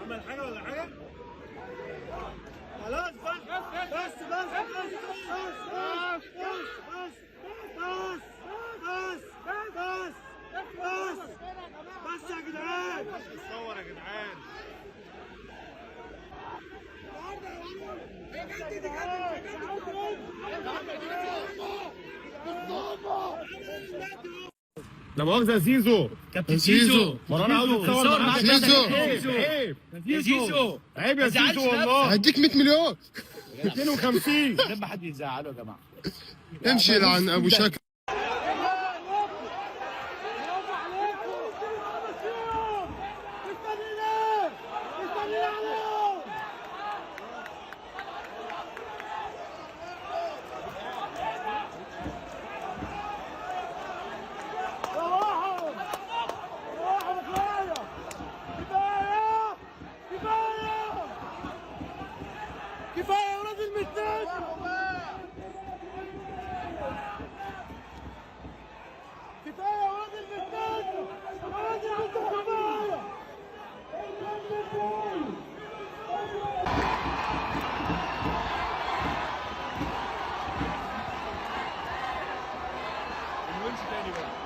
عمل حاجة ولا حاجة؟ خلاص بس يا جدعان، صور يا جدعان. لا مؤاخذة زيزو، كابتن زيزو، انا عاوز اتصور معاك. زيزو عيب يا زيزو، عيب يا زيزو والله. هديك 100 مليون 250. ما حد يزعله يا جماعه. امشي لعن ابو شكل. كفايه يا ولاد المتات، كفايه يا ولاد المتات، يا ولاد عندكم كفايه. الونش تاني بقى.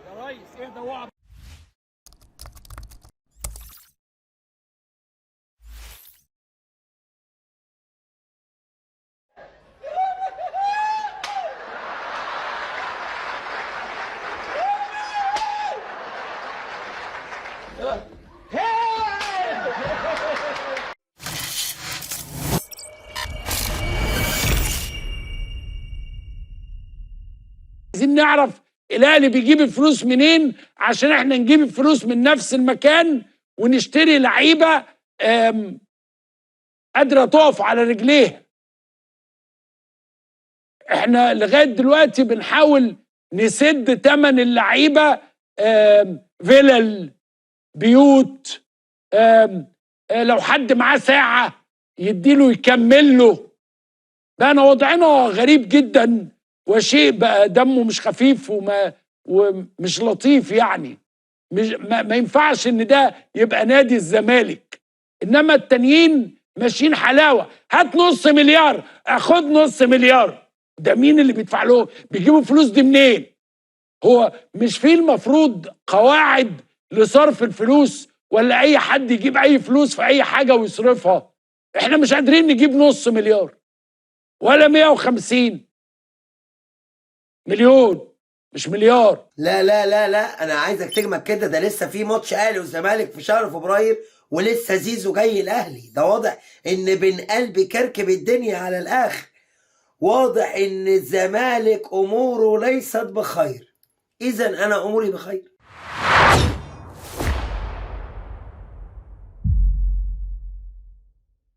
يا ريس اهدى واقعد. عايزين نعرف الاهلي بيجيب الفلوس منين عشان احنا نجيب الفلوس من نفس المكان ونشتري لعيبه قادره تقف على رجليها. احنا لغايه دلوقتي بنحاول نسد ثمن اللعيبه، فيلل، بيوت، لو حد معاه ساعه يديله يكمل له. بقى وضعنا غريب جدا، وشيء بقى دمه مش خفيف ومش لطيف يعني. مش ما ينفعش ان ده يبقى نادي الزمالك، انما التانيين ماشيين حلاوه. هات نص مليار، اخد نص مليار. ده مين اللي بيدفع له؟ بيجيبوا فلوس دي منين؟ هو مش في المفروض قواعد لصرف الفلوس، ولا اي حد يجيب اي فلوس في اي حاجه ويصرفها؟ احنا مش قادرين نجيب نص مليار ولا 150 مليون، مش مليار. لا لا لا لا، انا عايزك تجمد كده. ده لسه في ماتش اهلي والزمالك في شهر فبراير، ولسه زيزو جاي الاهلي. ده واضح ان بن قلبي كركب الدنيا على الاخر. واضح ان الزمالك اموره ليست بخير. اذا انا اموري بخير.